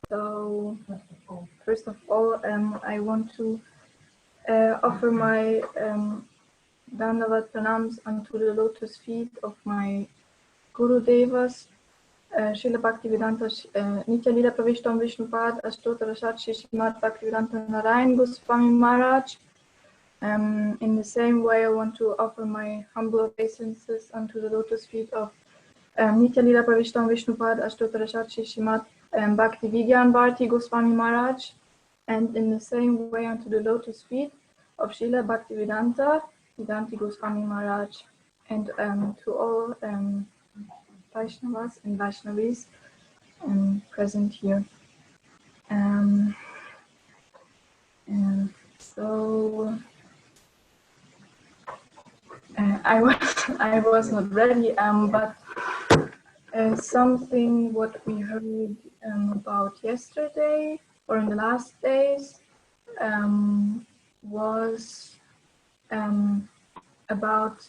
So, first of all, I want to offer my Dandavat pranams unto the lotus feet of my Guru Devas, Srila Bhaktivedanta Nitya Lila Pravishtam Vishnupad Ashtotarashat Shishimat Bhaktivedanta Narayan Goswami Maharaj. In the same way, I want to offer my humble obeisances unto the lotus feet of Nitya Lila Pravishtam Vishnupad Ashtotarashat Shishimat Bhakti Vigyan Bharti Goswami Maharaj. And in the same way, unto the lotus feet of Srila Bhaktivedanta Vedanti Goswami Maharaj. And to all Vaishnavas and Vaishnavis present here. So I was not ready, but something what we heard about yesterday or in the last days was about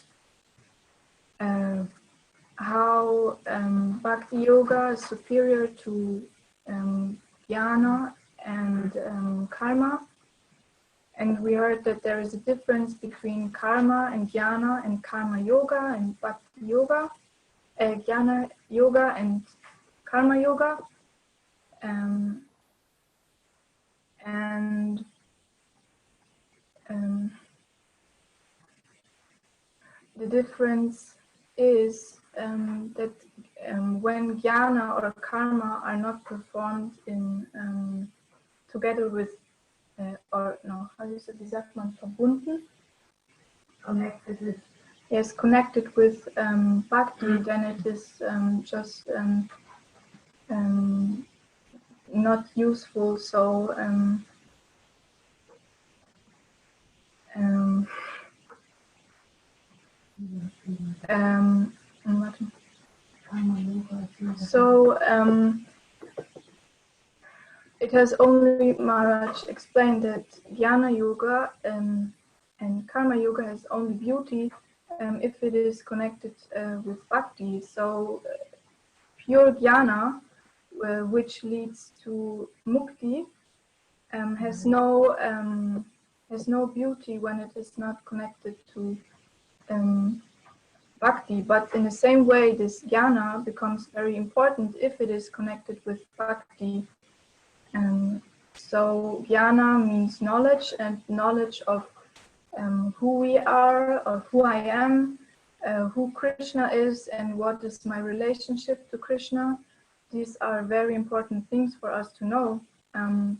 how Bhakti Yoga is superior to Jnana and Karma. And we heard that there is a difference between Karma and Jnana and Karma Yoga and Bhakti Yoga, Jnana Yoga and Karma Yoga. The difference is that when Jnana or Karma are not performed in together with or no, how do you say, wie sagt man, verbunden? Connected with. Yes, connected with Bhakti, then it is just not useful. So so it has only Maharaj explained that Jnana Yoga and Karma Yoga has only beauty if it is connected with Bhakti. So pure Jnana, which leads to Mukti, has no beauty when it is not connected to Bhakti. But in the same way, this Jnana becomes very important if it is connected with Bhakti. So Jnana means knowledge, and knowledge of who we are or who I am, who Krishna is and what is my relationship to Krishna. These are very important things for us to know. And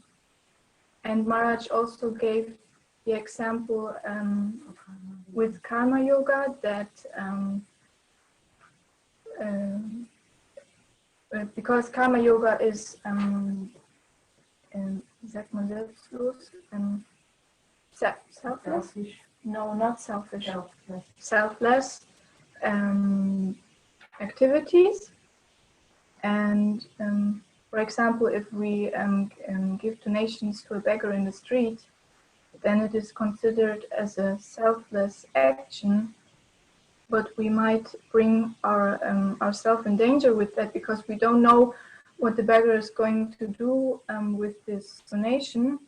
Maharaj also gave the example with Karma Yoga that because Karma Yoga is wie sagt man selbstlos? Selfless? No, not selfish. Selfless activities. And for example, if we give donations to a beggar in the street, then it is considered as a selfless action. But we might bring ourselves in danger with that because we don't know what the beggar is going to do with this donation.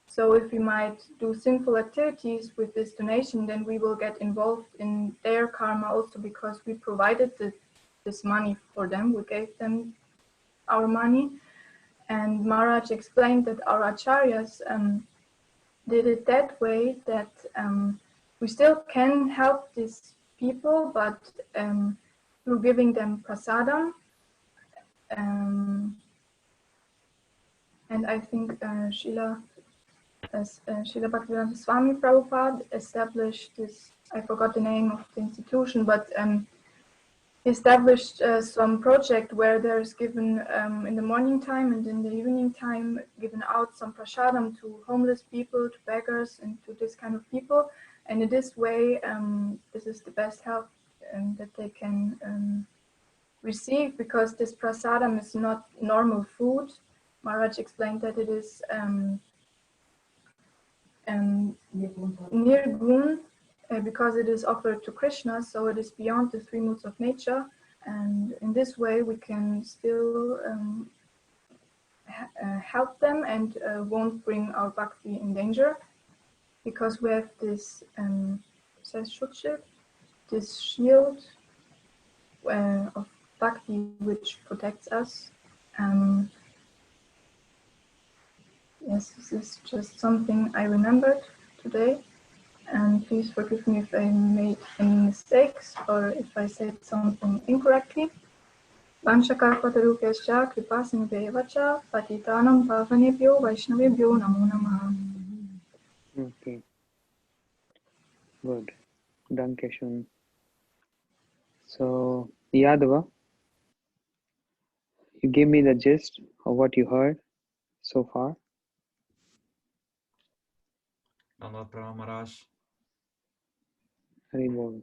So if we might do sinful activities with this donation, then we will get involved in their karma also because we provided this money for them. We gave them our money. And Maharaj explained that our acharyas did it that way that we still can help these people, but through giving them prasadam. And I think Srila Bhaktivedanta Swami Prabhupada established this, I forgot the name of the institution, but established some project where there's given in the morning time and in the evening time given out some prasadam to homeless people, to beggars, and to this kind of people. And in this way, this is the best help that they can receive, because this prasadam is not normal food. Maharaj explained that it is nirgun, because it is offered to Krishna, so it is beyond the three moods of nature. And in this way, we can still help them and won't bring our bhakti in danger, because we have this this shield of bhakti which protects us. Yes, this is just something I remembered today. And please forgive me if I made any mistakes or if I said something incorrectly. Vanchakalpatarubhyascha kripasindhuveva patitanam pavanebhyo vaishnavebhyo namo namaha. Okay, good. Danke schön. So, Yadava, you give me the gist of what you heard so far. Maharaj. Haribol.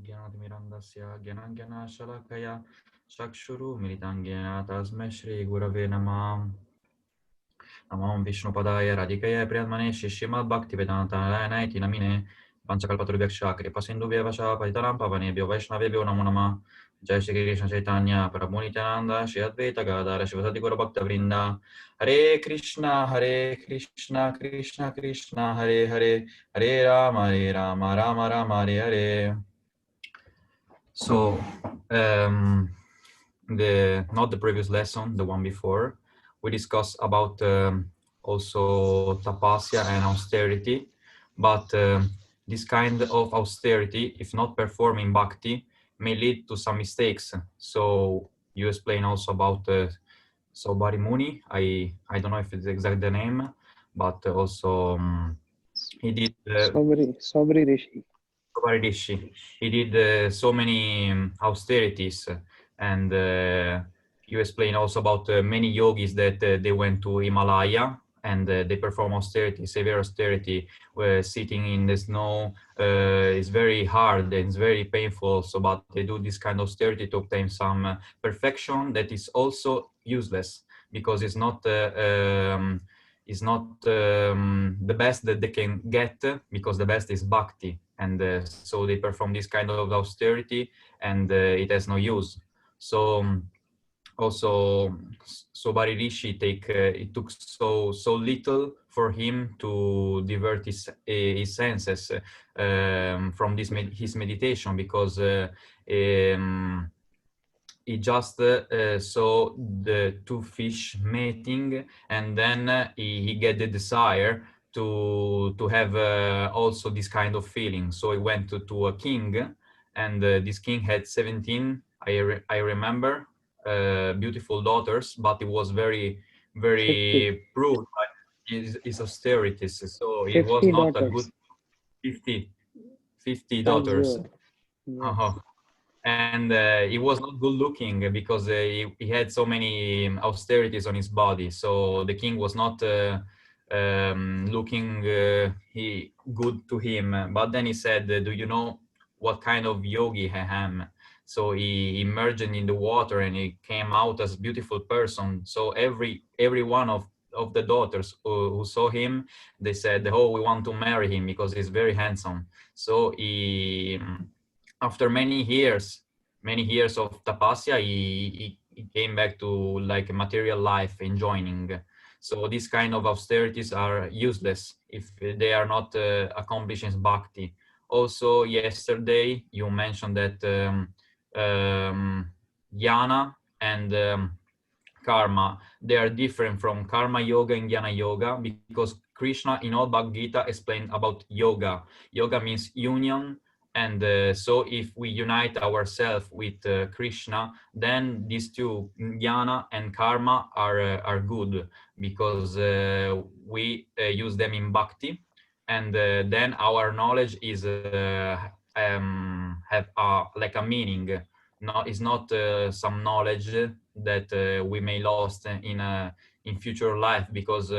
Gyanamirandasya Gyanangyana Shalakaya Chakshuru Militangena Tasme Shri Gurave Namah. Namam Vishnupadaya Radhikaya Priyatmane Shishimad Bhakti Vedanta Naiti Namine Panchakalpatarubhyaksha Kripasindhuveva Patitaram Pavanebhyo Vaishnavebhyo Namo Namah. Jai Shri Krishna Chaitanya Prabhu Nityananda Shri Advaita Gadadhara Shivasati Gaura Bhakta Vrinda. Hare Krishna Krishna Krishna Hare Hare Hare Rama Rama Rama Hare Hare. So, not the previous lesson, the one before, we discussed about also tapasya and austerity, but this kind of austerity, if not performing bhakti, may lead to some mistakes. So you explain also about Saubhari Muni. I don't know if it's exactly the name, but also he did Saubhari Rishi. He did so many austerities, and you explain also about many yogis that they went to Himalaya and they perform austerity, severe austerity, where sitting in the snow is very hard and it's very painful. So, but they do this kind of austerity to obtain some perfection that is also useless, because it's not the best that they can get, because the best is bhakti. And so they perform this kind of austerity, and it has no use. So also Sobari Rishi it took so little for him to divert his senses from his meditation, because he just saw the two fish mating, and then he get the desire to have also this kind of feeling. So he went to a king, and this king had 17, I remember, beautiful daughters, but he was very 50. prude by his austerities. So he was 50 not a daughters. good 50 50. daughters. Yes. And he was not good looking, because he had so many austerities on his body. So the king was not looking good to him. But then he said, do you know what kind of yogi I am? So he emerged in the water and he came out as a beautiful person. So every one of the daughters who saw him, they said, oh, we want to marry him because he's very handsome. So he, after many years of tapasya, he came back to like material life, enjoying. So these kind of austerities are useless if they are not accomplishing bhakti. Also, yesterday you mentioned that jnana and karma, they are different from karma yoga and jnana yoga, because Krishna in all Bhagavad Gita explained about yoga. Yoga means union, and so if we unite ourselves with Krishna, then these two, jnana and karma, are good, because we use them in bhakti, and then our knowledge is have like a meaning. No, it's not some knowledge that we may lost in future life, because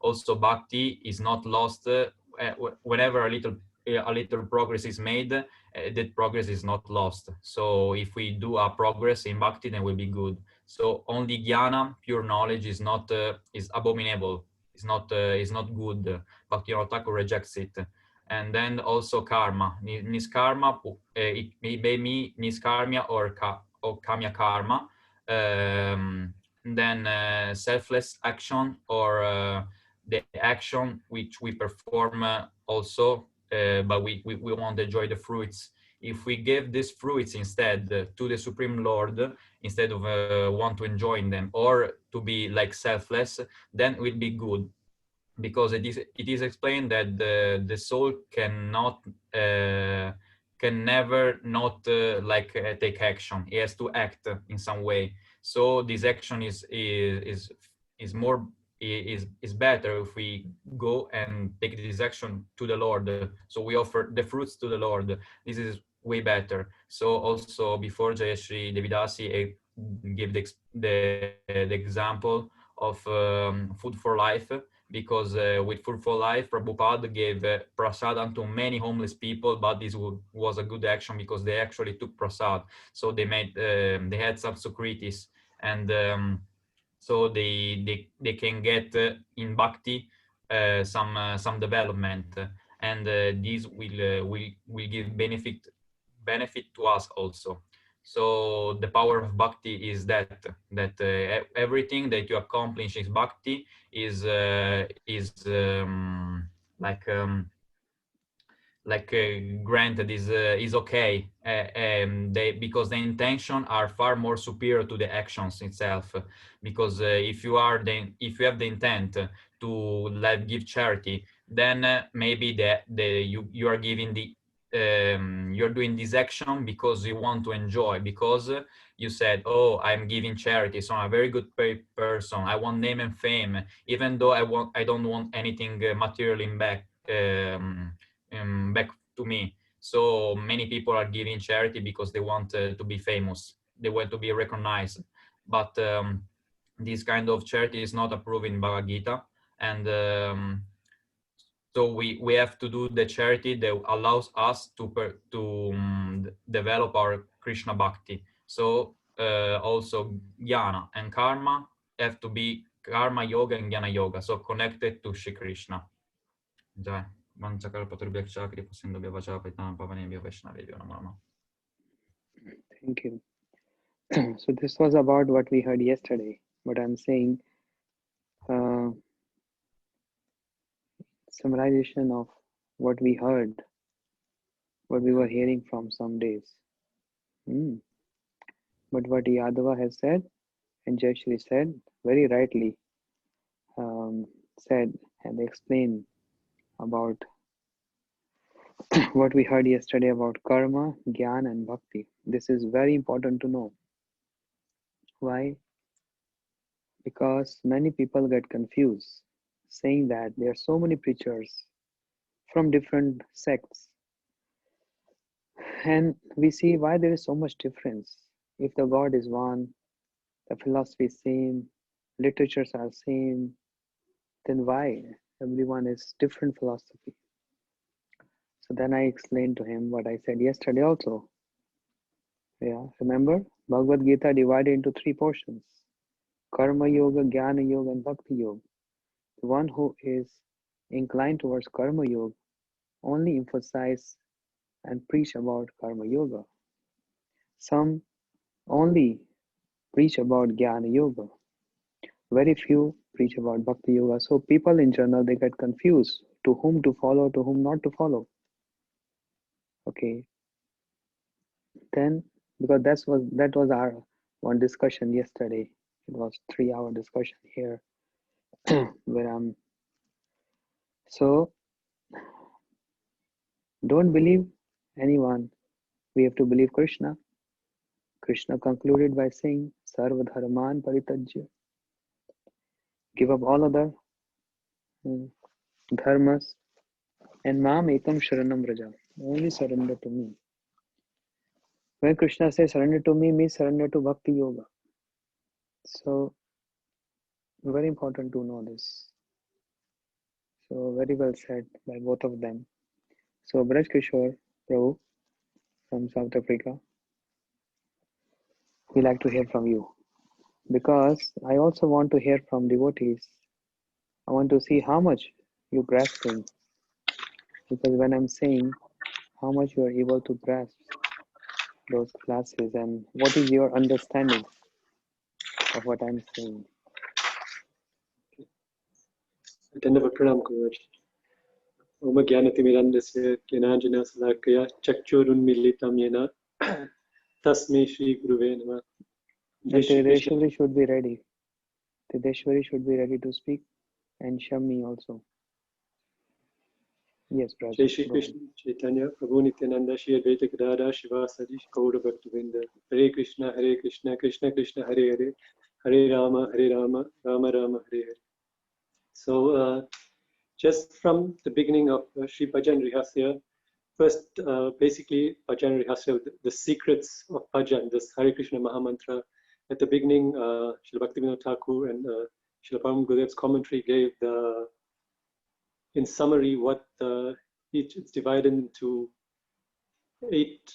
also bhakti is not lost whenever a little progress is made, that progress is not lost. So if we do a progress in bhakti, then we'll be good. So only jnana, pure knowledge, is not is abominable. Is not good. Bhaktivinoda Thakur rejects it. And then also karma, niskarma, it may be niskarmya or kamya karma. Then selfless action, or the action which we perform also, but we won't enjoy the fruits. If we give these fruits instead to the Supreme Lord, instead of want to enjoy them or to be like selfless, then it will be good, because it is explained that the soul cannot can never not take action. It has to act in some way. So this action is more is better if we go and take this action to the Lord. So we offer the fruits to the Lord. This is way better. So also before Jayashri Devidasi gave the example of food for life, because with Food for Life, Prabhupada gave prasad unto many homeless people, but this was a good action because they actually took prasad. So they had some securities, and so they can get in bhakti some development, and this will give benefit to us also. So the power of bhakti is that everything that you accomplish in bhakti is granted, is okay, because the intention are far more superior to the actions itself. Because if you have the intent to give charity, then maybe you are giving you're doing this action because you want to enjoy, because you said, oh, I'm giving charity, so I'm a very good person, I want name and fame, even though I don't want anything material in back to me. So many people are giving charity because they want to be famous, they want to be recognized, but this kind of charity is not approved in Bhagavad Gita. And so we have to do the charity that allows us to develop our Krishna bhakti. So also jnana and karma have to be karma yoga and jnana yoga, so connected to Shri Krishna. Jai. Thank you. So this was about what we heard yesterday, but I'm saying summarization of what we heard, what we were hearing from some days. But what Yadava has said and Jayashri said very rightly, said and explained about what we heard yesterday about karma, jnana and bhakti. This is very important to know. Why? Because many people get confused, saying that there are so many preachers from different sects, and we see why there is so much difference. If the God is one, the philosophy is same, literatures are same, then why everyone is different philosophy? So then I explained to him what I said yesterday also. Yeah, remember Bhagavad Gita divided into 3 portions: Karma Yoga, Jnana Yoga and Bhakti Yoga. The one who is inclined towards Karma Yoga only emphasize and preach about Karma Yoga. Some only preach about Jnana Yoga. Very few preach about Bhakti Yoga. So people in general, they get confused to whom to follow, to whom not to follow. Okay. Then, because that was our one discussion yesterday. It was 3-hour discussion here where I'm. So don't believe anyone. We have to believe Krishna. Krishna concluded by saying, Sarva Dharman Paritajya. Give up all other dharmas and Mam Ekam Sharanam Raja. Only surrender to me. When Krishna says surrender to me, means surrender to Bhakti Yoga. So, very important to know this. So, very well said by both of them. So, Braj Kishore Prabhu from South Africa, we like to hear from you. Because I also want to hear from devotees. I want to see how much you grasping Because when I'm saying how much you are able to grasp those classes and what is your understanding of what I'm saying. Dhanavad pranam Guruji. Om Jnanatimirandasya Jnananjana Salakaya Chakchurunmilitam Yena Tasmai Shri Guruve Namah. And Trideshwari should be ready. Trideshwari should be ready to speak, and Shami also. Yes, Brother. Jai Shri Krishna Chaitanya Prabhu Nityananda Shri Advaita Gadadhara Shivasadi Gaura Bhaktivinda. Hare Krishna Krishna Krishna Hare Hare Hare Rama Rama Rama Hare Hare. So just from the beginning of Sri Bahajan Rahasya, first basically Bahajan Rahasya, the secrets of Bhajan, this Hare Krishna Mahamantra. At the beginning, Srila Bhaktivinoda Thakur and Srila Param Gurudev's commentary gave in summary what it's divided into eight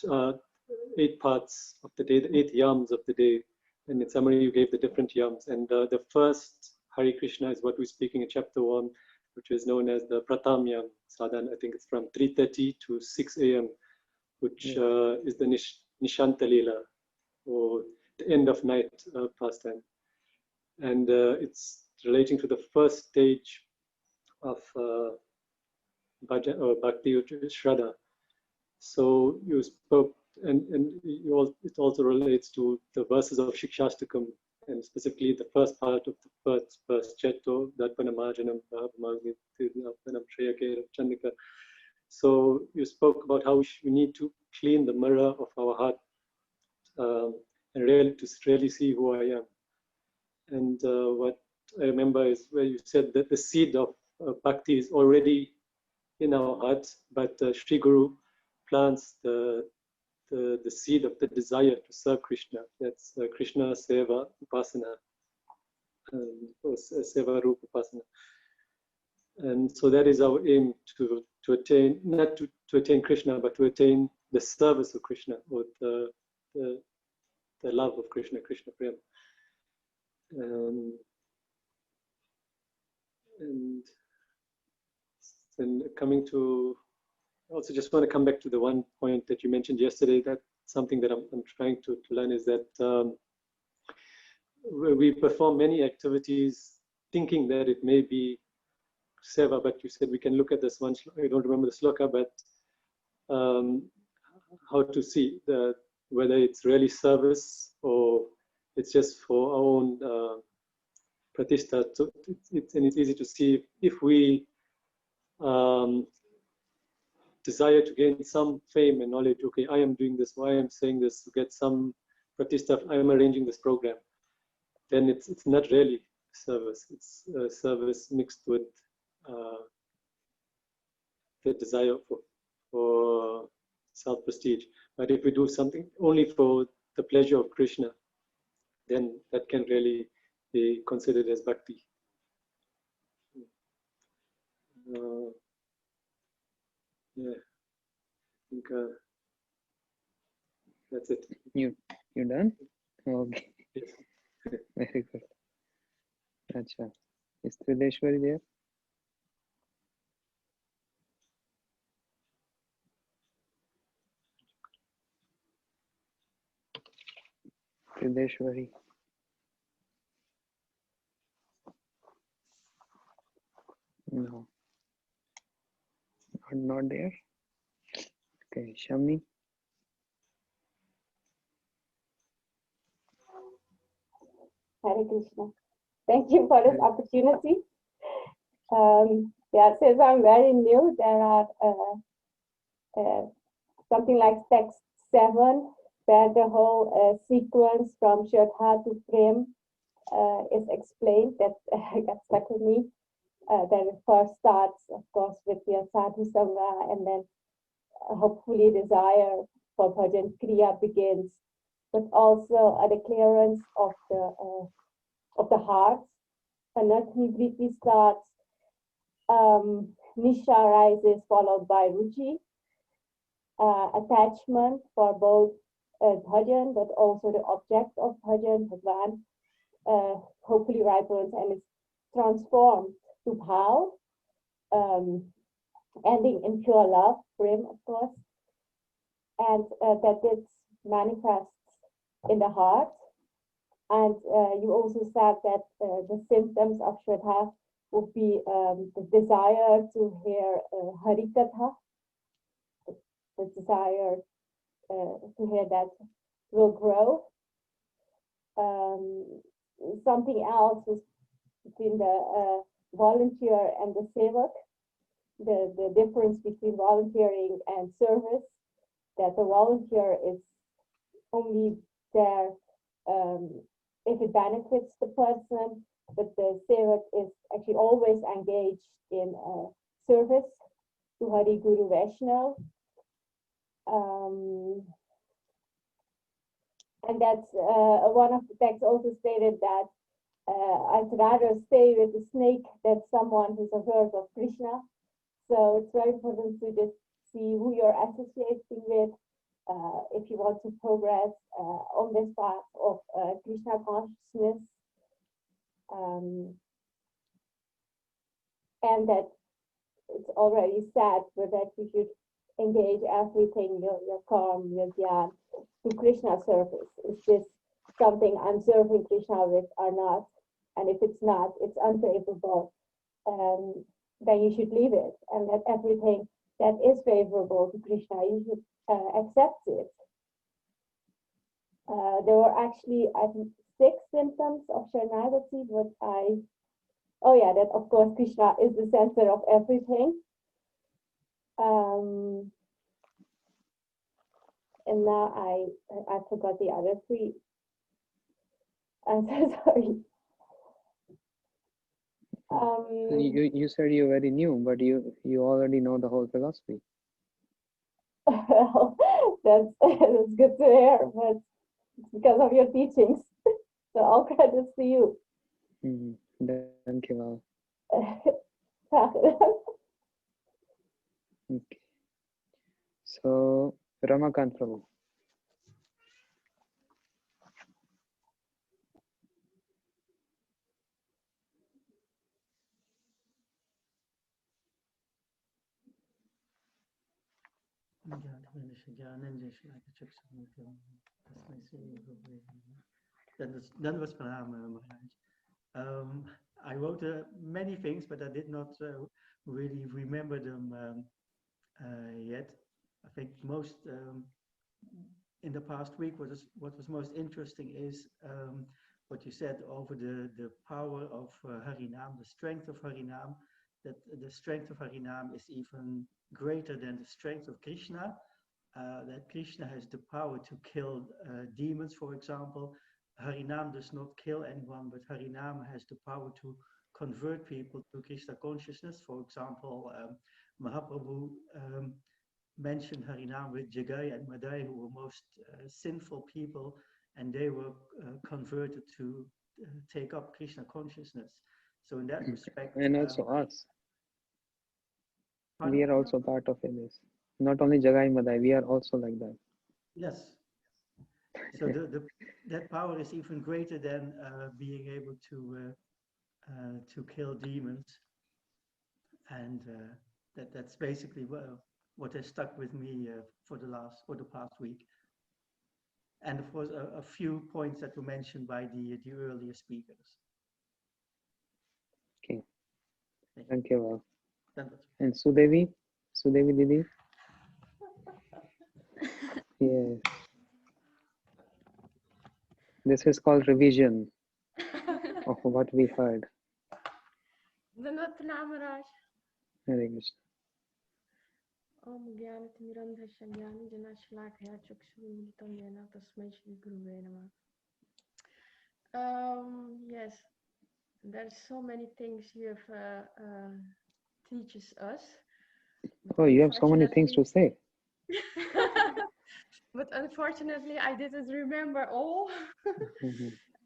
parts of the day, the 8 yams of the day. And in summary, you gave the different yams. And the first Hare Krishna is what we're speaking in chapter 1, which is known as the Pratham Yam Sadhan. I think it's from 3:30 to 6 a.m., which is the Nishanta Leela, or the end of night pastime. And it's relating to the first stage of Bhajan or Bhakti, which is Shraddha. So you spoke, and it also relates to the verses of Shikshastakam, and specifically the first part of the first Chetto, Darpana Marjanam, Bhavanam Shreyake, Chandika. So you spoke about how we need to clean the mirror of our heart and really see who I am. And what I remember is where you said that the seed of bhakti is already in our hearts, but Sri Guru plants the seed of the desire to serve Krishna. That's Krishna Seva Upasana, Seva Rupa Upasana. And so that is our aim, to attain, not to attain Krishna, but to attain the service of Krishna, or the love of Krishna, Krishna Prema. And then coming to, I also just want to come back to the one point that you mentioned yesterday, that something that I'm trying to learn is that we perform many activities thinking that it may be seva, but you said we can look at this one, I don't remember the sloka, but how to see whether it's really service or it's just for our own pratishtha. So it's easy to see if we desire to gain some fame and knowledge. Okay, I am doing this, why I am saying this, to get some pratishtha, I am arranging this program. Then it's not really service. It's service mixed with the desire for self-prestige. But if we do something only for the pleasure of Krishna, then that can really be considered as bhakti. Yeah, I think that's it. You done? Okay. Yes. Very good. Acha. Is Trideshwari there? Trideshwari. No. Not there. Okay, Shami. Hare Krishna. Thank you for this opportunity. Yeah, since I'm very new, there are something like text 7, where the whole sequence from Shraddha to Prem is explained. That got stuck with me. Then it first starts, of course, with your sadhu sangha, and then hopefully desire for bhajan kriya begins, but also the clearance of the hearts. Anatmi Vriti starts, Nisha rises, followed by Ruchi. Attachment for both bhajan, but also the object of bhajan, Bhagwan, hopefully ripens and is transformed to bhav. ending in pure love, Prem, of course, and that it manifests in the heart. And you also said that the symptoms of Shraddha would be the desire to hear Harikatha, the desire to hear that will grow. Something else is between the volunteer and the sevak, the difference between volunteering and service, that the volunteer is only there if it benefits the person, but the sevak is actually always engaged in service to Hari Guru Vaishnava. And that's one of the texts also stated that I'd rather stay with a snake than someone who's averse of Krishna. So it's very important to just see who you're associating with if you want to progress on this path of Krishna consciousness. And that it's already said, but that you should engage everything, your karma, your dhyan, to Krishna service. Is this something I'm serving Krishna with or not? And if it's not, it's unfavorable, then you should leave it. And that everything that is favorable to Krishna, you should accept it. There were actually, I think, 6 symptoms of Sharanagati, but oh yeah, that of course Krishna is the center of everything. And now I forgot the other 3. I'm so sorry. You said you're very new, but you already know the whole philosophy. Well, that's good to hear, but it's because of your teachings. So all credits to you. Thank you. Okay. So Ramakant Prabhu. That was Pranam Maharaj. I wrote many things, but I did not really remember them yet. I think most in the past week, what was most interesting is what you said over the power of Harinam, the strength of Harinam, that the strength of Harinam is even greater than the strength of Krishna, that Krishna has the power to kill demons, for example. Harinam does not kill anyone, but Harinam has the power to convert people to Krishna consciousness. For example, Mahaprabhu mentioned Harinam with Jagai and Madai, who were most sinful people, and they were converted to take up Krishna consciousness. So in that respect, and also us, pardon? we are also part of this. Not only Jagai Madai, we are also like that. Yes. So that power is even greater than being able to kill demons, and that's basically what has stuck with me for the past week. And of course, a few points that were mentioned by the earlier speakers. Okay. Thank you. That And Sudevi Didi. Yes. This is called revision of what we heard. Dandavat Pranam Maharaj. Hare Krishna. Om Gyana Timirandhasya Gyana Jana Shalakaya Chakshurunitam Yena Tasmai Shri Guruve Namah. Yes, there's so many things you have teaches us. Oh, you have so many things to say. But unfortunately, I didn't remember all.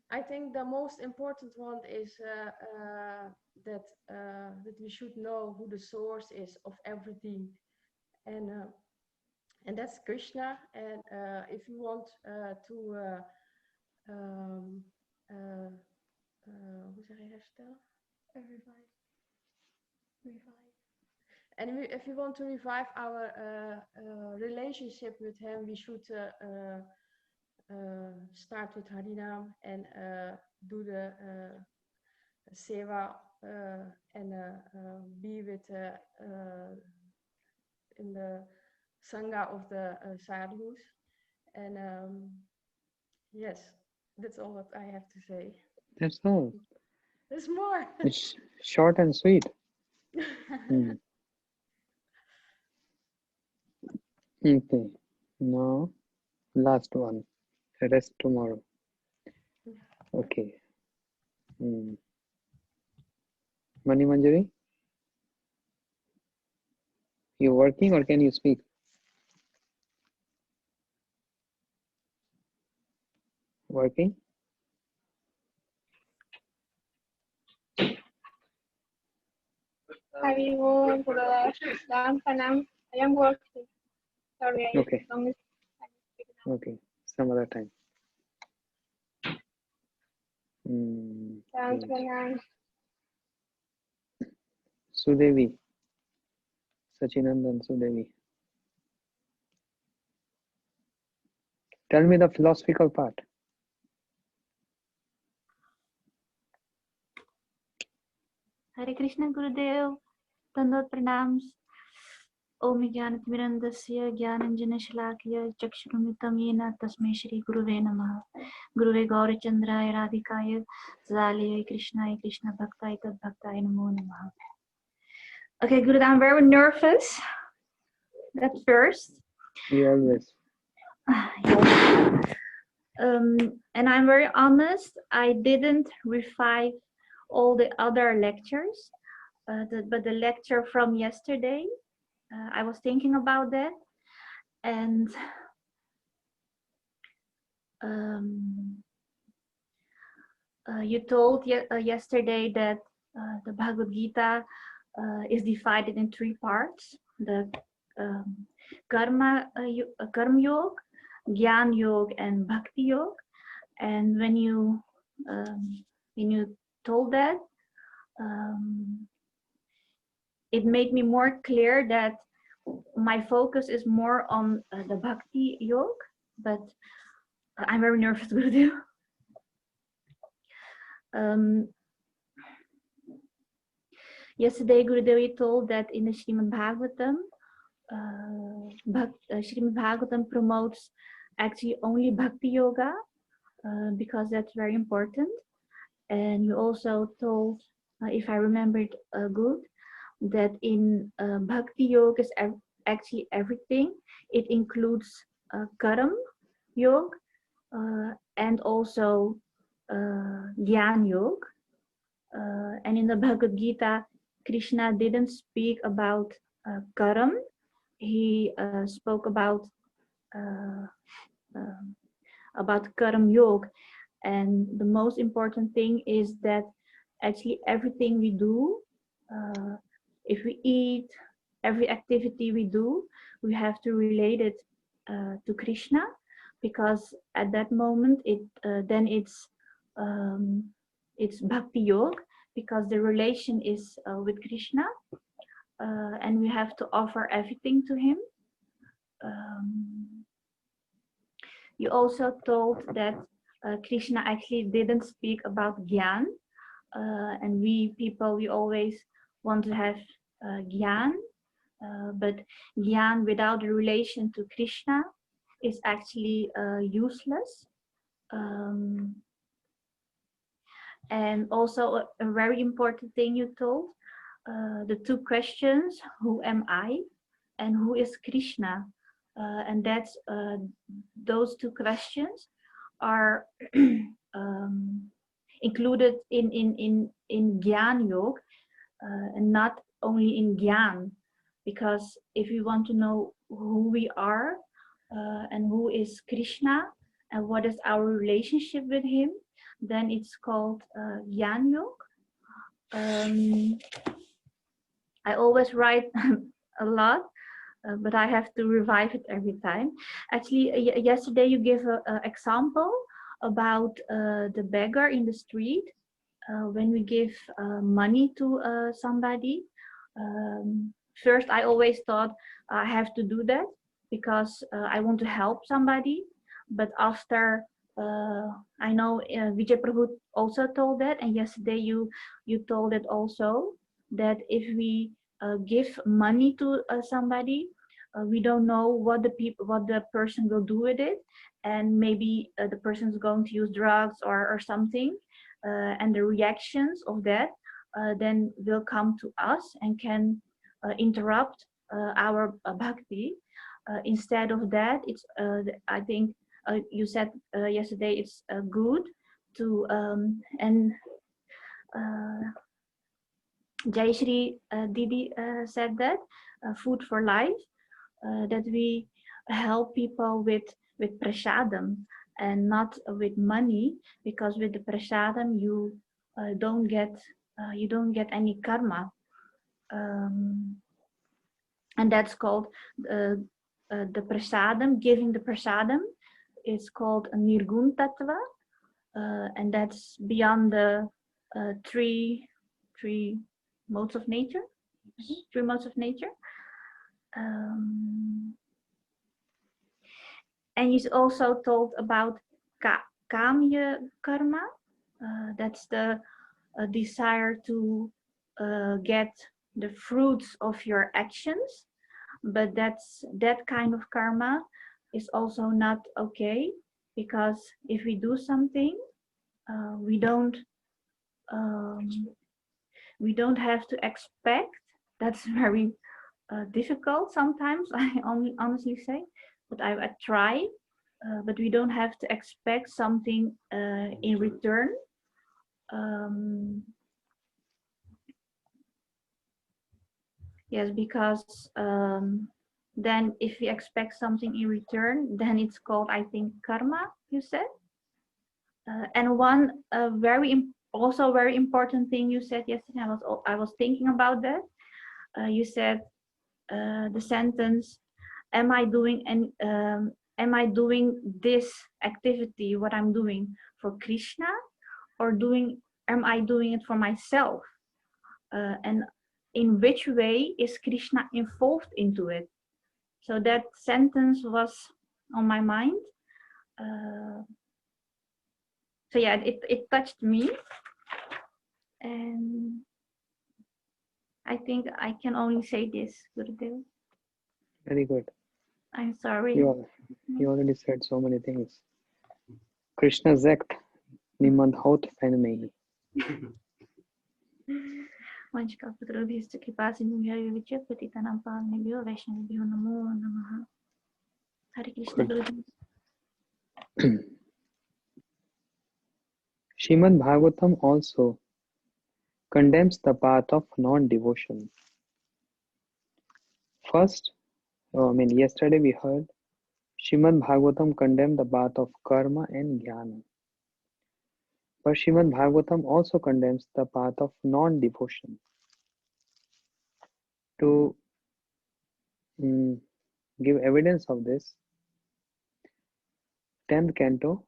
I think the most important one is that we should know who the source is of everything, and that's Krishna. And if you want to hoe zeg je herstellen? Revive. And if we want to revive our relationship with him, we should start with Harinam and do the seva and be with in the sangha of the sadhus. And yes, that's all what I have to say. That's all. There's more. It's short and sweet. Okay. Now, last one. Rest tomorrow. Okay. Mani Manjari? You working or can you speak? Working? Hari Om, Salam, Pranam. I am working. Sorry, I Okay. don't miss. Okay. Some other time. Salam, Okay. Pranam. Sudevi. Sachinandan Sudevi. Tell me the philosophical part. Hare Krishna Gurudev, Dandot Pranams. Om Jnanatimirandasya Jnananjana Shalakya Chakshurumritam Yena Tasmai Shri Guruve Namaha. Guruve Gaurachandraya Radhikaya Zalaya Krishnaya Krishna Bhaktaya Tad Bhaktaya Namo Namaha. Okay, Gurudev, I'm very nervous at first. You always. Yes. And I'm very honest, I didn't revive all the other lectures, but the lecture from yesterday, I was thinking about that, and you told yesterday that the Bhagavad Gita is divided in three parts: the Karma Yoga, Gyan Yoga, and Bhakti Yoga. And when you told that, it made me more clear that my focus is more on the Bhakti Yoga, but I'm very nervous, Gurudev. Yesterday, Gurudev, you told that in the Srimad Bhagavatam, Srimad Bhagavatam promotes actually only Bhakti Yoga, because that's very important. And you also told, if I remembered good, that in Bhakti Yoga is actually everything. It includes Karam Yoga and also Gyan Yoga. And in the Bhagavad Gita, Krishna didn't speak about Karam. He spoke about Karam Yoga. And the most important thing is that actually everything we do, if we eat, every activity we do, we have to relate it to Krishna, because at that moment then it's Bhakti Yoga, because the relation is with Krishna, and we have to offer everything to him. You also told that Krishna actually didn't speak about Gyan, and we people, we always want to have Gyan, but Gyan without a relation to Krishna is actually useless. And also a very important thing you told, the two questions, who am I and who is Krishna? And that's those two questions are included in Gyan Yoga, and not only in Gyan, because if we want to know who we are and who is Krishna and what is our relationship with him, then it's called Gyan Yoga. I always write a lot, but I have to revive it every time. Actually, yesterday you gave an example about the beggar in the street. When we give money to somebody, first I always thought I have to do that because I want to help somebody. But after I know Vijay Prabhu also told that, and yesterday you told it also, that if we give money to somebody, we don't know what the person will do with it, and maybe the person is going to use drugs or something, and the reactions of that then will come to us and can interrupt our bhakti. Instead of that, it's I think you said yesterday it's good to and Jayashree Didi said that food for life, that we help people with prasadam and not with money, because with the prasadam you don't get any karma, and that's called the prasadam. Giving the prasadam is called a nirgun tattva, and that's beyond the three modes of nature. Three modes of nature. And he's also told about kamya karma. That's the desire to get the fruits of your actions, but that kind of karma is also not okay, because if we do something, we don't have to expect. That's very difficult sometimes, I honestly say, but I try, but we don't have to expect something in return. Yes, because then if we expect something in return, then it's called, I think, karma, you said. And one also very important thing you said yesterday, I was thinking about that. You said the sentence, am I doing this activity, what I'm doing, for Krishna, or am I doing it for myself? And in which way is Krishna involved into it? So that sentence was on my mind. So yeah, it touched me, and I think I can only say this, Gurudev. Very good. I'm sorry. You already said so many things. Krishna zegt niemand houdt van mij. Vanchika putra bhista kripa sindhu jaya vichya patitanam pavanebhyo vaishnavibhyo namo namaha. Hare Krishna Gurudev. Srimad Bhagavatam also condemns the path of non-devotion. First, yesterday we heard Srimad Bhagavatam condemned the path of karma and jnana. But Srimad Bhagavatam also condemns the path of non-devotion. To give evidence of this, 10th canto,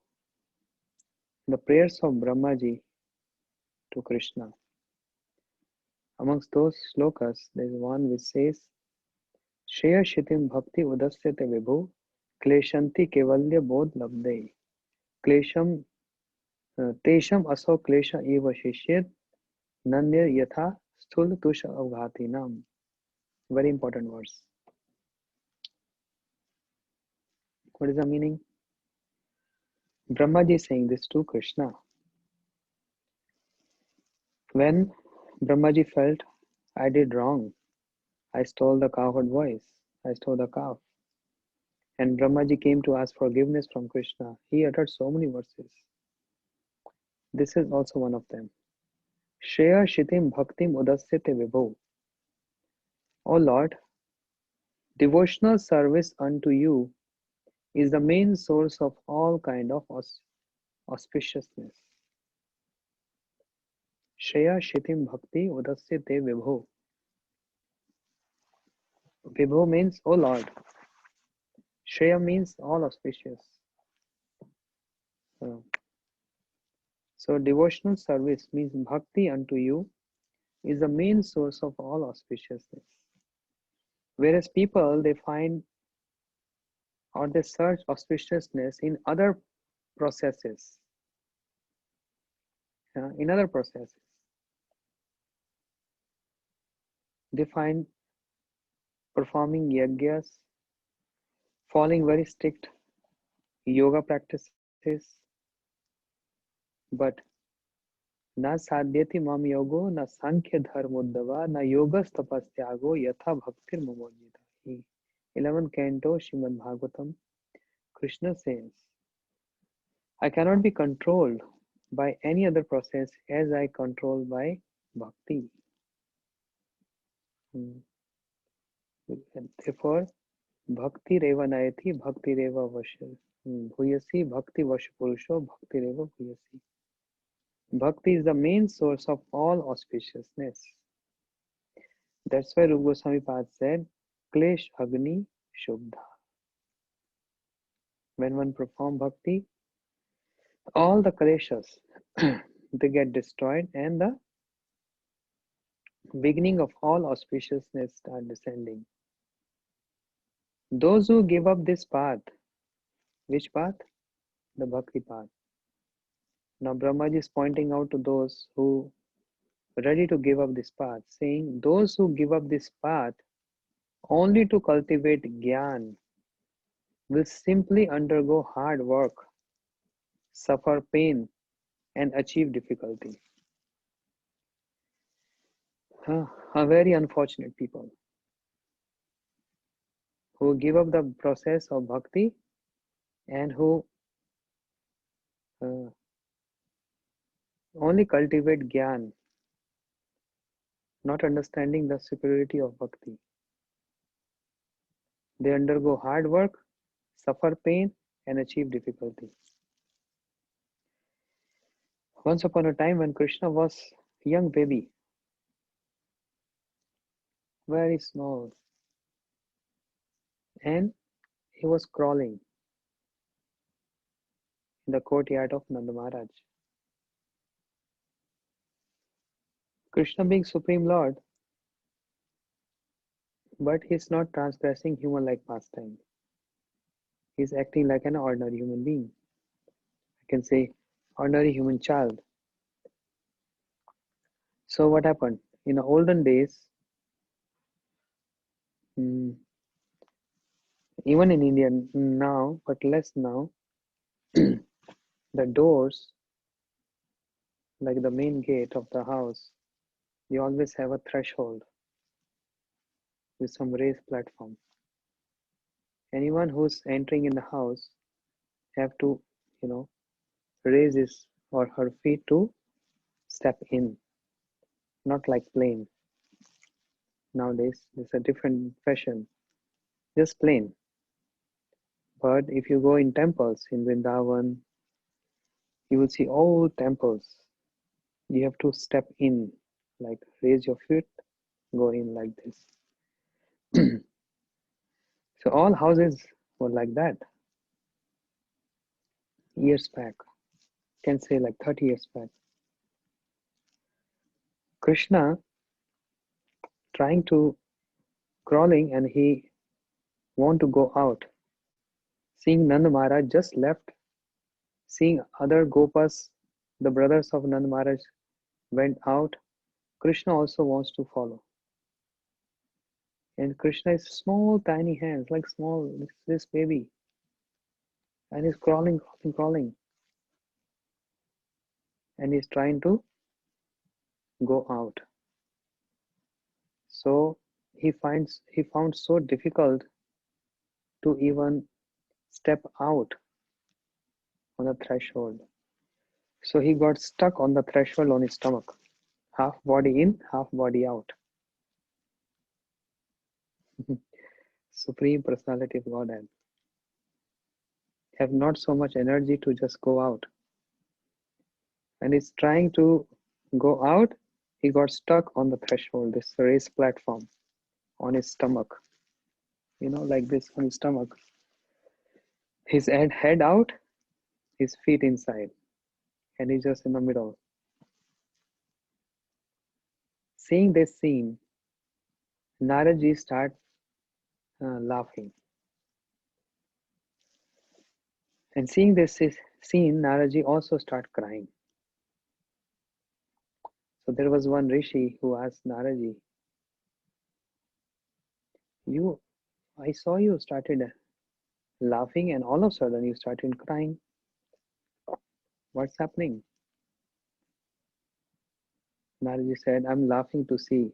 the prayers of Brahmaji to Krishna. Amongst those slokas, there is one which says, Shreya Shitim Bhakti Udasyate Vibhu Kleshanti Kevalya Bodh Labde Klesham Tesham Aso Klesha Eva Shishyet Nandya Yatha Sthul Tusha Avghatinam. Very important words. What is the meaning? Brahmaji is saying this to Krishna. When Brahmaji felt, I did wrong, I stole the cowherd voice, I stole the calf, and Brahmaji came to ask forgiveness from Krishna, he uttered so many verses. This is also one of them. Shreya Shitim Bhaktim Udasyate Vibhu. O Lord, devotional service unto you is the main source of all kind of auspiciousness. Shreya Shitim Bhakti Udasyate Vibhu. Vibhu means, O Lord. Shreya means all auspicious. So devotional service means bhakti unto you is the main source of all auspiciousness. Whereas people, they find or they search auspiciousness in other processes. In other processes, they find performing yajnas, following very strict yoga practices, but na sadhyati mam yogo, na sankhya dharmoddava, na yogas tapasyago, yatha bhaktir mamojita. 11th canto, Srimad Bhagavatam, Krishna says, I cannot be controlled by any other process as I control by bhakti. And therefore, bhakti reva nayati, bhakti reva vasha. Bhuyasi, bhakti vasha purusho, bhakti reva bhuyasi. Bhakti is the main source of all auspiciousness. That's why Rupa Goswami Pad said, Klesh Agni Shubdha. When one performs bhakti, all the kleshas, they get destroyed and the beginning of all auspiciousness start descending. Those who give up this path, which path? The bhakti path. Now Brahmaji is pointing out to those who are ready to give up this path, saying those who give up this path only to cultivate jnana will simply undergo hard work, suffer pain, and achieve difficulty. A very unfortunate people who give up the process of bhakti and who only cultivate jnana, not understanding the superiority of bhakti. They undergo hard work, suffer pain, and achieve difficulty. Once upon a time when Krishna was a young baby, very small, and he was crawling in the courtyard of Nanda Maharaj. Krishna being Supreme Lord, but he's not transgressing human-like pastime. He's acting like an ordinary human being. I can say ordinary human child. So what happened? In the olden days, even in India now, but less now, the doors, like the main gate of the house, they always have a threshold with some raised platform. Anyone who's entering in the house have to, raise his or her feet to step in, not like plain. Nowadays, it's a different fashion, just plain. But if you go in temples in Vrindavan, you will see old temples. You have to step in, like raise your feet, go in like this. So all houses were like that. Years back, can say like 30 years back. Krishna trying to crawling and he want to go out. Seeing Nanda Maharaj just left, seeing other Gopas, the brothers of Nanda Maharaj went out, Krishna also wants to follow. And Krishna is small, tiny hands, like small, this baby. And he's crawling. And he's trying to go out. So he found so difficult to even step out on the threshold. So he got stuck on the threshold on his stomach. Half body in, half body out. Supreme Personality of Godhead. Have not so much energy to just go out. And he's trying to go out, he got stuck on the threshold, this raised platform on his stomach. Like this on his stomach. His head out, his feet inside. And he's just in the middle. Seeing this scene, Naraji start laughing. And seeing this scene, Naraji also started crying. So there was one rishi who asked Naraji, I saw you started laughing and all of a sudden you started crying. What's happening? Naraji said, I'm laughing to see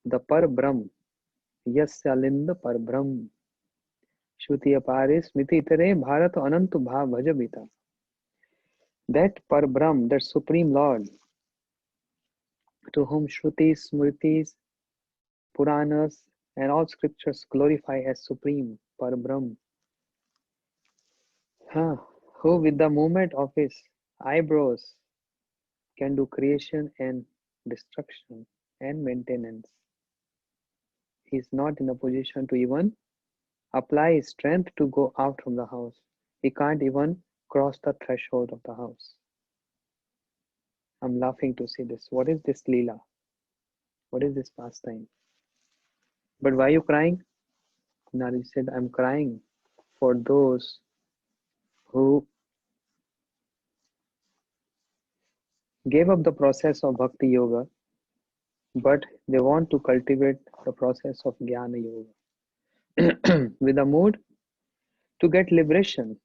the Par Brahm, Yasya Linda Par Brahm, Shruti Apare Smiti Tere Bharat Anantu Bha Bhajabita. That Par Brahm, that Supreme Lord, to whom Shrutis, Smritis, Puranas, and all scriptures glorify as Supreme, Par Brahm, who with the movement of his eyebrows can do creation and destruction and maintenance. He is not in a position to even apply his strength to go out from the house. He can't even cross the threshold of the house. I'm laughing to see this. What is this Leela? What is this pastime? But why are you crying? Nari said, I'm crying for those who gave up the process of Bhakti Yoga, but they want to cultivate the process of Jnana Yoga with a mood to get liberation,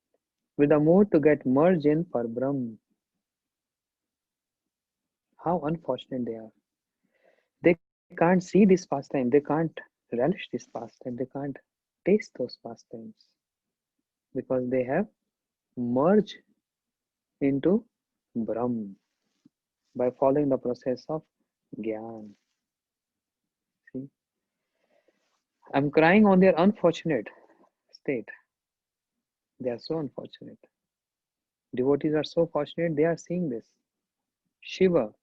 with a mood to get merged in Parbrahm. How unfortunate they are. They can't see this pastime, they can't relish this pastime, they can't taste those pastimes because they have merged into Brahm by following the process of Gyan. See, I'm crying on their unfortunate state. They are so unfortunate. Devotees are so fortunate, they are seeing this. Shiva,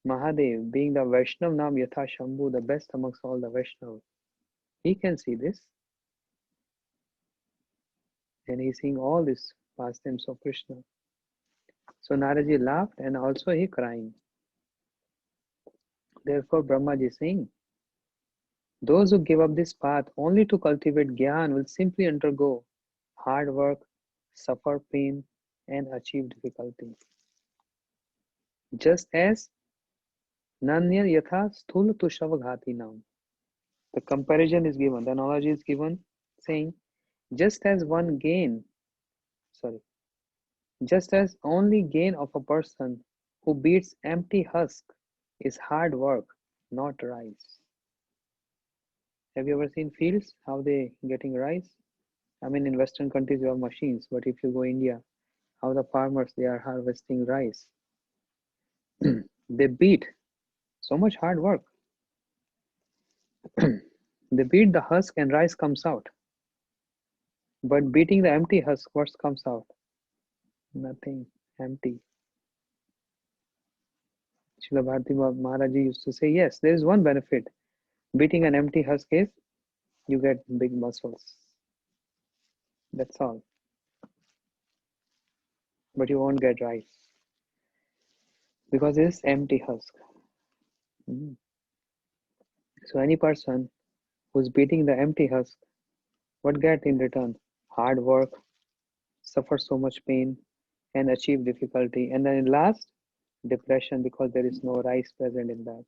Mahadev, being the Vaishnav Nam Yatha Shambhu, the best amongst all the Vaishnavas, he can see this. And he's seeing all these pastimes of Krishna. So Naraji laughed and also he crying. Therefore Brahmaji is saying, those who give up this path only to cultivate Gyan will simply undergo hard work, suffer pain, and achieve difficulty. Just as Nanya Yatha Sthula Tushavaghati Nam. The comparison is given, the analogy is given, saying, just as only gain of a person who beats empty husk is hard work, not rice. Have you ever seen fields, how they getting rice? I mean, in Western countries, you have machines, but if you go India, how the farmers, they are harvesting rice. They beat so much hard work. They beat the husk and rice comes out. But beating the empty husk, what comes out? Nothing, empty. Srila Bharati Maharaj used to say, yes, there is one benefit. Beating an empty husk is you get big muscles. That's all. But you won't get rice because it's empty husk. So any person who's beating the empty husk, what get in return? Hard work, suffer so much pain, and achieve difficulty. And then in last, depression because there is no rice present in that.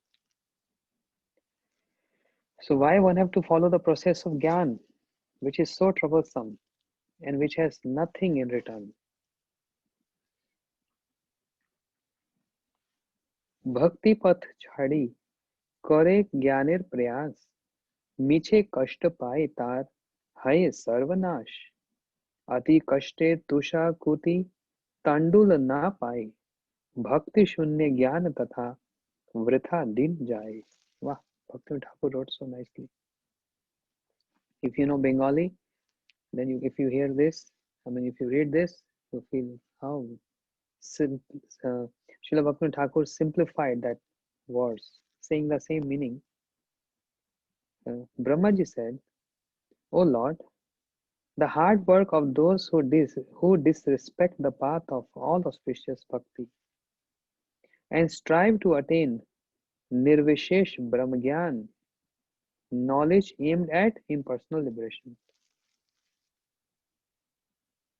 So why one have to follow the process of Gyan, which is so troublesome and which has nothing in return? Bhakti path chhadi करे ज्ञानेर प्रयास मीछे कष्ट पाए तार है सर्वनाश अति कष्टे तुषा कुति तांडुल ना पाए भक्ति शून्य ज्ञान तथा वृथा दिन जाए. Wow, Bhakti Thakur wrote so nicely. If you know Bengali, then if you hear this, if you read this, you feel how Srila Bhakti Thakur simplified that words, saying the same meaning. Brahmaji said, "O Lord, the hard work of those who disrespect the path of all auspicious bhakti and strive to attain Nirvishesh Brahmagyan knowledge aimed at impersonal liberation.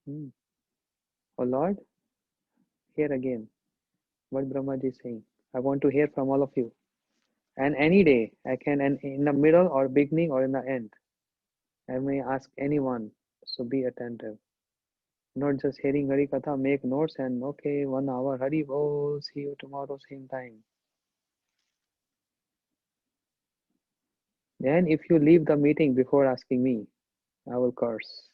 Oh Lord, here again, what Brahmaji is saying. I want to hear from all of you. And any day, I can, and in the middle or beginning or in the end, I may ask anyone, so be attentive. Not just hearing Hari Katha, make notes and okay, 1 hour, Hari Bol, see you tomorrow, same time. Then if you leave the meeting before asking me, I will curse.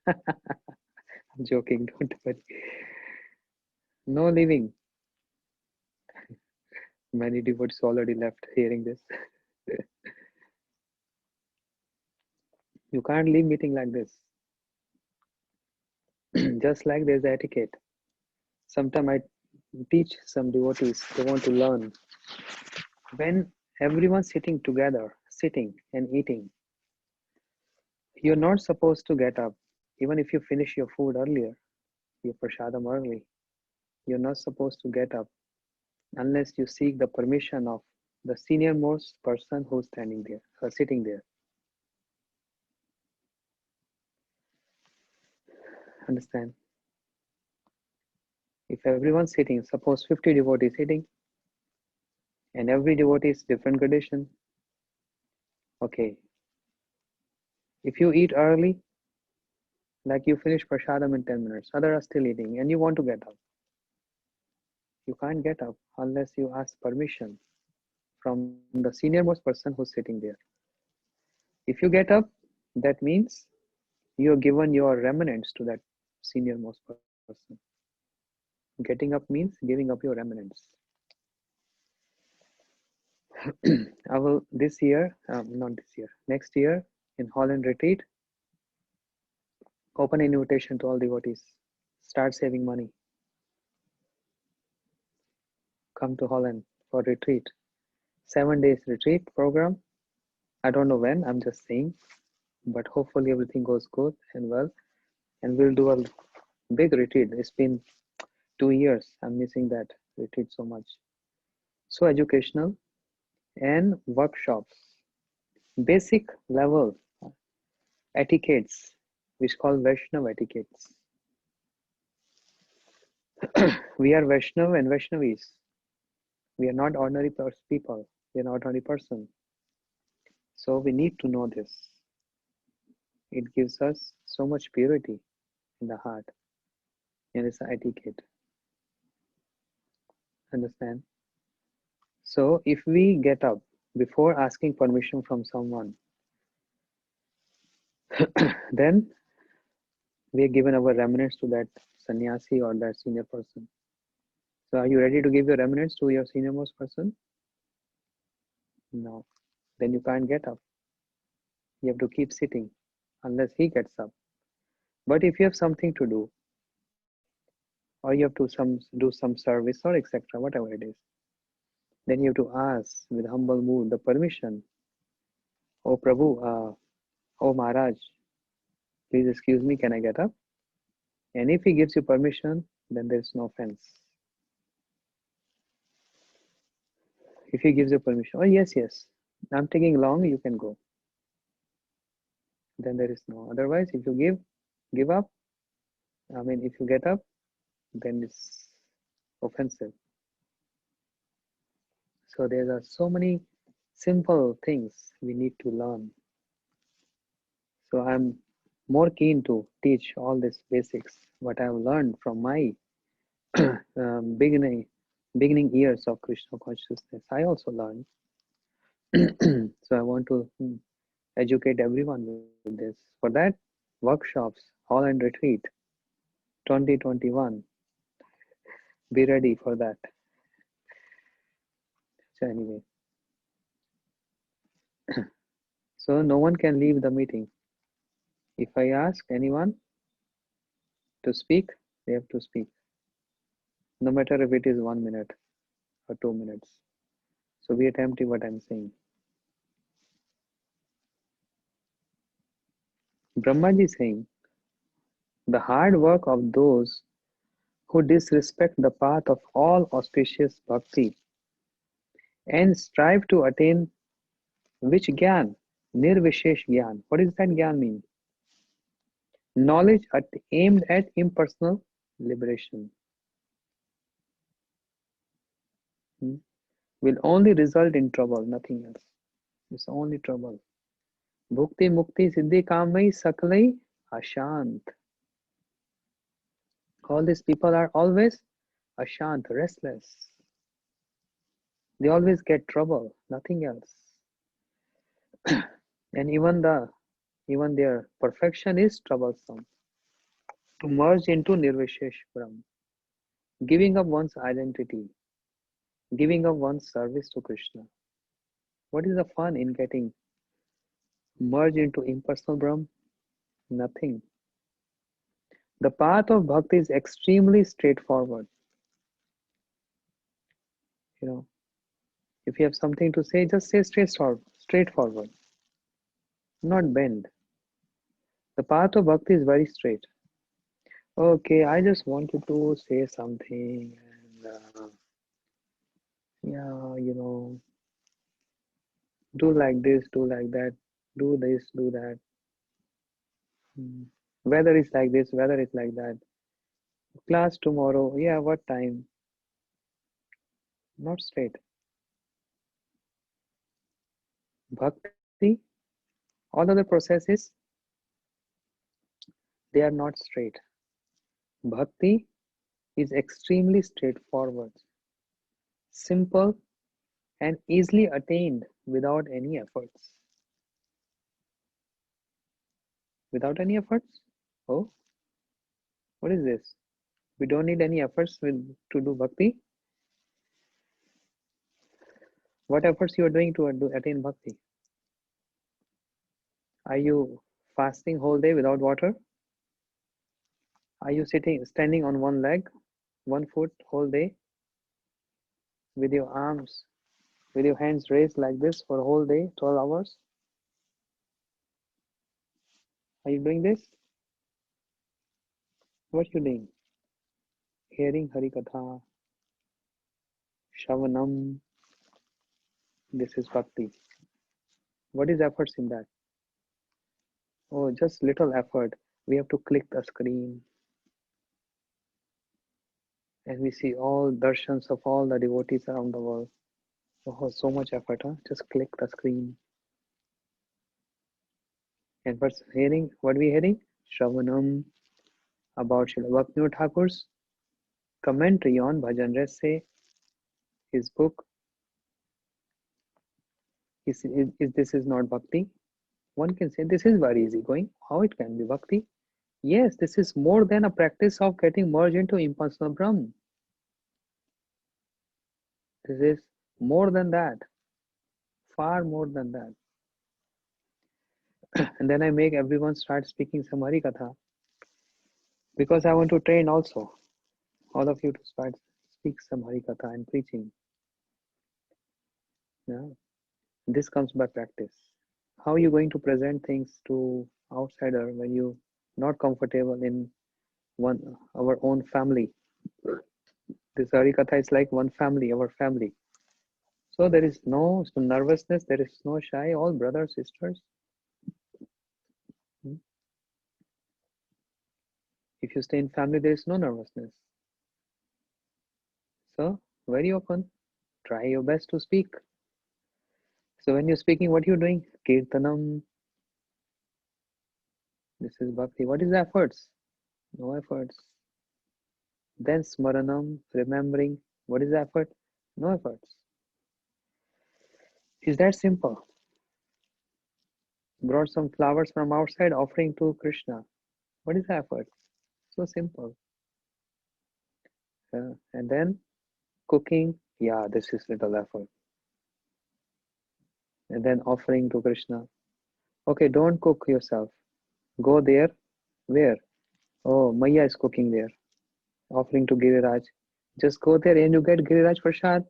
I'm joking, don't worry. No leaving. Many devotees already left hearing this. You can't leave meeting like this. Just like there's etiquette. Sometimes I teach some devotees, they want to learn. When everyone's sitting together, sitting and eating, you're not supposed to get up. Even if you finish your food earlier, your prasadam early, you're not supposed to get up unless you seek the permission of the senior most person who's standing there or sitting there. Understand? If everyone's sitting, suppose 50 devotees sitting, and every devotee is different gradation. Okay. If you eat early, like you finish prasadam in 10 minutes, others are still eating, and you want to get up. You can't get up unless you ask permission from the senior most person who's sitting there. If you get up, that means you have given your remnants to that senior most person. Getting up means giving up your remnants. I will this year, not this year, next year in Holland retreat, open invitation to all devotees. Start saving money. Come to Holland for retreat. 7 days retreat program. I don't know when, I'm just saying, but hopefully everything goes good and well. And we'll do a big retreat. It's been 2 years. I'm missing that retreat so much. So educational and workshops. Basic level etiquettes, which call Vaishnava etiquettes. We are Vaishnava and Vaishnavis. We are not ordinary people. We are not ordinary person. So we need to know this. It gives us so much purity in the heart. And it's an etiquette. Understand? So if we get up before asking permission from someone, then we are given our remnants to that sannyasi or that senior person. So are you ready to give your remnants to your senior most person? No. Then you can't get up. You have to keep sitting unless he gets up. But if you have something to do, or you have to do some service or etc., whatever it is, then you have to ask with humble mood the permission. Oh Prabhu, oh Maharaj, please excuse me, can I get up? And if he gives you permission, then there is no offense. If he gives you permission, oh yes, I'm taking long, you can go. Then there is no. Otherwise, if you give up, if you get up, then it's offensive. So there are so many simple things we need to learn. So I'm more keen to teach all these basics, what I've learned from my beginning years of Krishna consciousness. I also learned. So I want to educate everyone with this. For that, workshops, Holland Retreat 2021. Be ready for that. So anyway, so no one can leave the meeting. If I ask anyone to speak, they have to speak. No matter if it is 1 minute or 2 minutes. So be attentive what I'm saying. Brahmaji is saying, the hard work of those who disrespect the path of all auspicious bhakti and strive to attain Which Gyan? Nirvishesh Gyan. What does that Gyan mean? Knowledge aimed at impersonal liberation. Will only result in trouble, nothing else. It's only trouble. Bhukti Mukti Siddhi Kamai Sakalai Ashant. All these people are always ashant, restless. They always get trouble, nothing else. And even their perfection is troublesome. To merge into Nirvishesh Brahm, giving up one's identity, giving up one's service to Krishna. What is the fun in getting merged into impersonal Brahm? Nothing. The path of bhakti is extremely straightforward. You know, if you have something to say, just say straightforward, not bend. The path of bhakti is very straight. Okay, I just wanted to say something, and yeah, you know, do like this, do like that, do this, do that. Weather is like this, weather is like that. Class tomorrow, yeah, what time? Not straight. Bhakti, all other processes, they are not straight. Bhakti is extremely straightforward, simple, and easily attained without any efforts. Without any efforts? Oh, what is this? We don't need any efforts to do bhakti. What efforts you are doing to attain bhakti? Are you fasting whole day without water? Are you standing on one leg, one foot whole day, with your arms, with your hands raised like this for a whole day, 12 hours? Are you doing this? What are you doing? Hearing Hari Katha, Shavanam. This is bhakti. What is efforts in that? Oh, just little effort. We have to click the screen. And we see all darshans of all the devotees around the world. Oh, so much effort, huh? Just click the screen. And what's hearing? What we hearing? Shravanam, about Srila Bhaktivinoda Thakur's commentary on Bhajan Rahasya, his book. Is this is not bhakti? One can say this is very easy going. How it can be bhakti? Yes, this is more than a practice of getting merged into impersonal Brahman. This is more than that, far more than that. And then I make everyone start speaking some Hari Katha, because I want to train also all of you to start speak some Hari Katha and preaching. Yeah, this comes by practice. How are you going to present things to outsider when you not comfortable in our own family? This Hari Katha is like one family, our family. So there is no nervousness, there is no shy, all brothers, sisters. If you stay in family, there is no nervousness. So very open, try your best to speak. So when you're speaking, what you're doing? Kirtanam. This is bhakti. What is the efforts? No efforts. Then smaranam, remembering. What is the effort? No efforts. Is that simple? Brought some flowers from outside, offering to Krishna. What is the effort? So simple. And then cooking. Yeah, this is little effort. And then offering to Krishna. Okay, don't cook yourself. Go there. Where? Oh, Maya is cooking there. Offering to Giriraj. Just go there and you get Giriraj Prasad.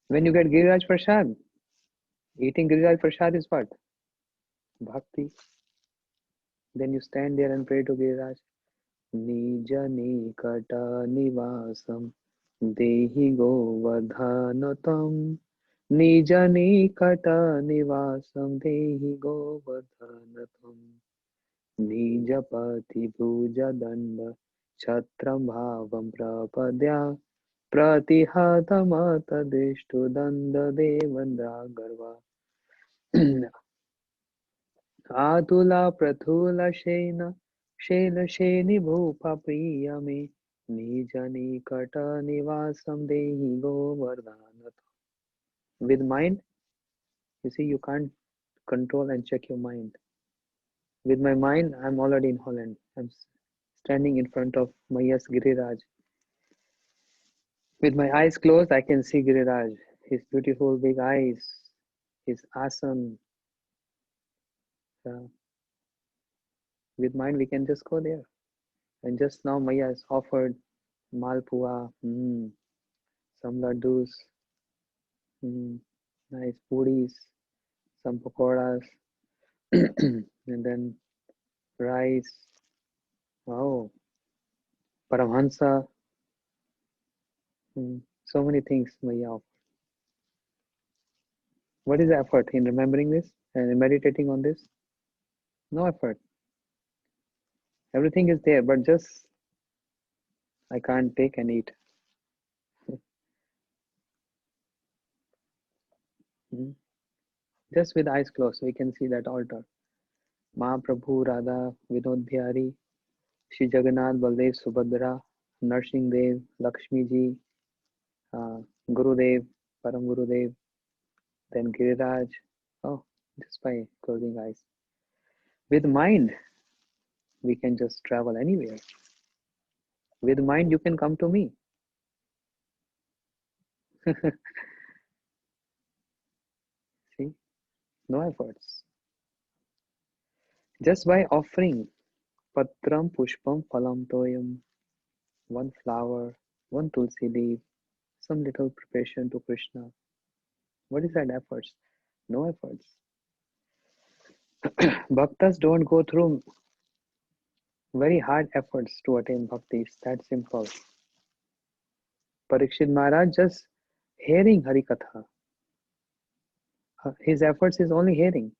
When you get Giriraj Prasad, eating Giriraj Prasad is what? Bhakti. Then you stand there and pray to Giriraj. Nija nikata nivasam dehi govardhanatam Nijanikata nivasam dehi govardhanatam Nijapati bhuja danda Chatram bhavam prapadya Pratihatamata deshtu danda devandra garva Atula prathula shena Shela sheni bhupa priyame Nijanikata nivasam dehi govardhanatam. With mind, you see, you can't control and check your mind. With my mind, I'm already in Holland. I'm standing in front of Mayas Giriraj. With my eyes closed, I can see Giriraj, his beautiful big eyes, his asana. With mind, we can just go there. And just now, Maya has offered malpua, some laddus, nice puris, some pakoras, and then rice. Wow, paramhansa. So many things Maya offered. What is the effort in remembering this and meditating on this? No effort. Everything is there, but just I can't take and eat. Just with eyes closed, we can see that altar. Mahaprabhu, Radha, Vinod Bihari, Shri Jagannath, Baldev, Subhadra, Narsingh Dev, Lakshmi Ji, Gurudev, Param Gurudev, then Giriraj. Oh, just by closing eyes. With mind, we can just travel anywhere. With mind, you can come to me. See, no efforts. Just by offering Patram Pushpam Phalam Toyam, one flower, one tulsi leaf, some little preparation to Krishna. What is that efforts? No efforts. Bhaktas don't go through very hard efforts to attain bhakti. It's that simple. Parikshit Maharaj just hearing Harikatha. His efforts is only hearing.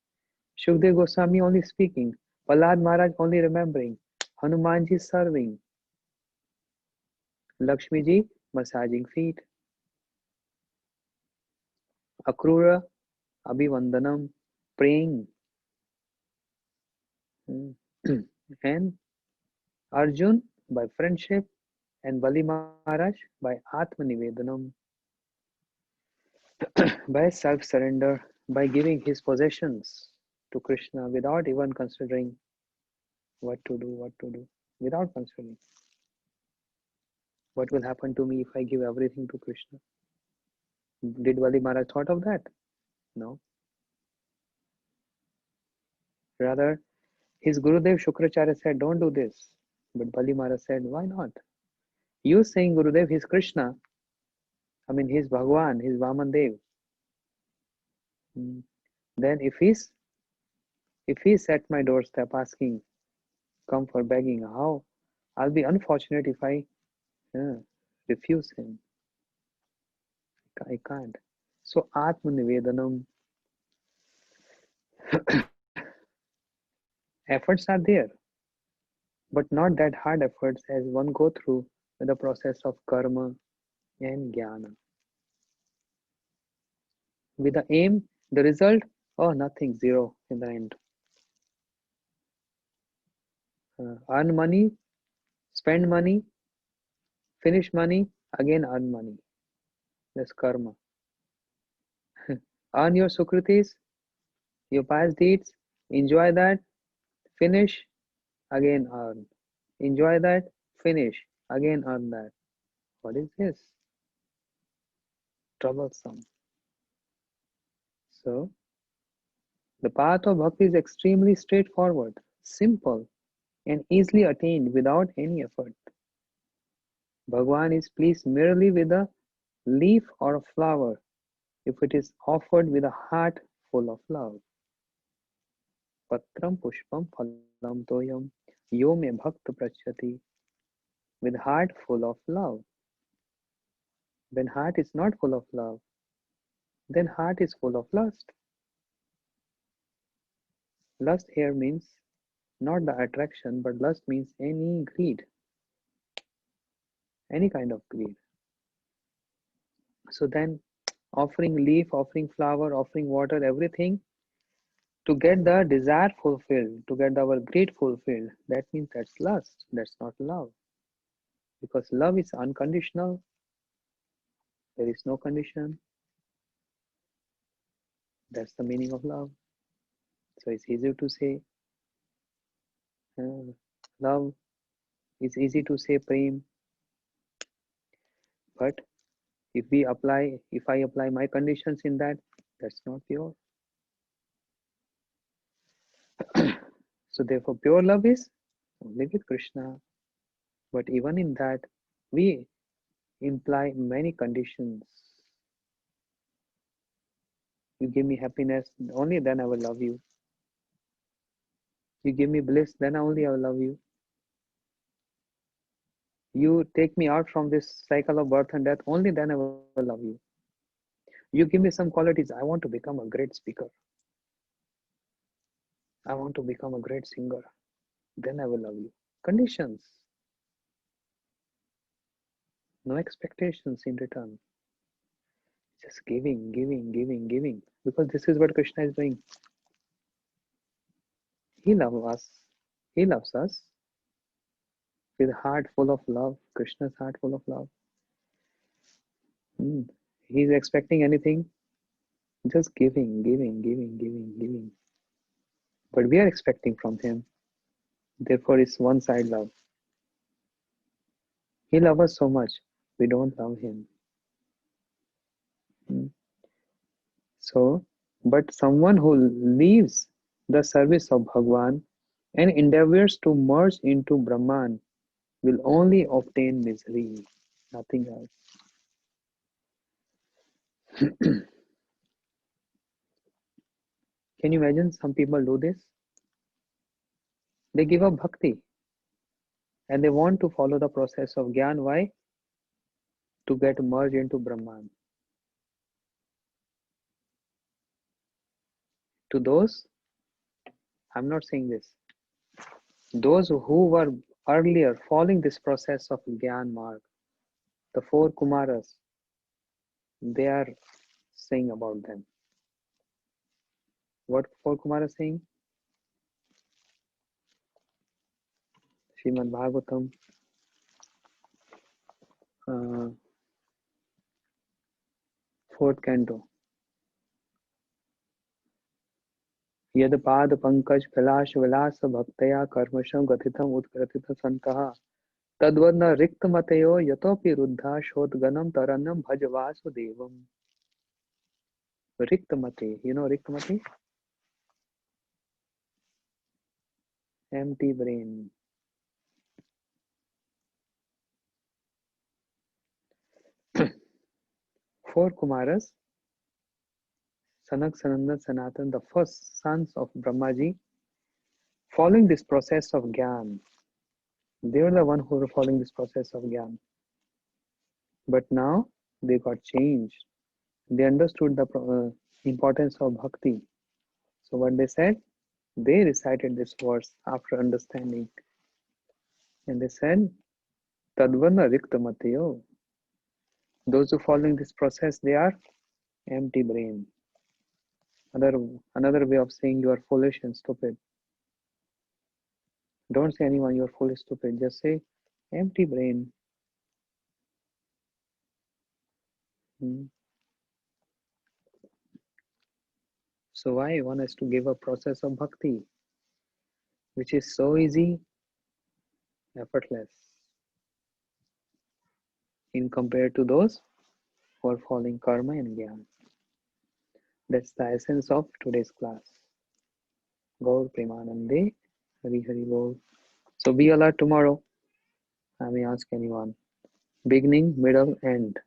Shukdev Goswami only speaking. Prahlad Maharaj only remembering. Hanumanji serving. Lakshmi Ji massaging feet. Akrura Abhivandanam praying. And Arjun by friendship and Bali Maharaj by Atmanivedanam. By self-surrender, by giving his possessions to Krishna without even considering what to do, without considering what will happen to me if I give everything to Krishna. Did Bali Maharaj thought of that? No. Rather, his Gurudev Shukracharya said, don't do this. But Bali Maharaj said, why not? You saying Gurudev, he's Krishna. I mean, he's Bhagwan, he's Vaman Dev. Then if he's at my doorstep asking, come for begging, how? I'll be unfortunate if I refuse him. I can't. So Atmanivedanam, efforts are there, but not that hard efforts as one go through the process of karma and jnana. With the aim, the result, nothing, zero in the end. Earn money, spend money, finish money, again earn money. That's karma. Earn your sukritis, your past deeds, enjoy that, finish, again earn. Enjoy that, finish, again earn that. What is this? Troublesome. So, the path of bhakti is extremely straightforward, simple, and easily attained without any effort. Bhagwan is pleased merely with a leaf or a flower if it is offered with a heart full of love. Patram pushpam phalam toyam yo me bhakta prachyati. With heart full of love. When heart is not full of love, then heart is full of lust. Lust here means not the attraction, but lust means any greed, any kind of greed. So then offering leaf, offering flower, offering water, everything to get the desire fulfilled, to get our greed fulfilled, that means that's lust, that's not love. Because love is unconditional, there is no condition. That's the meaning of love. So it's easy to say love, it's easy to say prem, but if I apply my conditions in that, that's not pure. So therefore pure love is only with Krishna. But even in that, we imply many conditions. You give me happiness, only then I will love you. You give me bliss, then only I will love you. You take me out from this cycle of birth and death, only then I will love you. You give me some qualities, I want to become a great speaker. I want to become a great singer, then I will love you. Conditions. No expectations in return. Just giving, giving, giving, giving. Because this is what Krishna is doing. He loves us. He loves us with a heart full of love. Krishna's heart full of love. He's expecting anything? Just giving, giving, giving, giving, giving. But we are expecting from him. Therefore, it's one-side love. He loves us so much, we don't love him. So, but someone who leaves the service of Bhagwan and endeavors to merge into Brahman will only obtain misery, nothing else. Can you imagine some people do this? They give up bhakti and they want to follow the process of Gyan. Why? To get merged into Brahman. To those, I'm not saying this, those who were earlier following this process of Gyan Marg, the 4 Kumaras, they are saying about them. What 4 Kumaras saying? Srimad Bhagavatam, 4th canto. यद पाद पंकज कैलाश विलास भक्तया कर्मशं गथितम उत्कृतित संतः तद्वन्न रिक्त मतयो यतोपि रुद्धा शोधगनम तरन्नम भज वासुदेवम. रिक्त मते, you know रिक्त मते? Empty brain. Four Kumaras, Sanak, Sananda, Sanatan, the first sons of Brahmaji, following this process of Gyan. They were the one who were following this process of Gyan. But now they got changed. They understood the importance of bhakti. So what they said? They recited this verse after understanding. And they said, Tadvana Rikta Matayo. Those who following this process, they are empty brain. Another way of saying you are foolish and stupid. Don't say anyone you are foolish, stupid. Just say empty brain. So why one has to give a process of bhakti, which is so easy, effortless, in compared to those who are following karma and jnana. That's the essence of today's class. Gaur Premanande, Hari Hari Bol. So be alert tomorrow. I may ask anyone. Beginning, middle, end.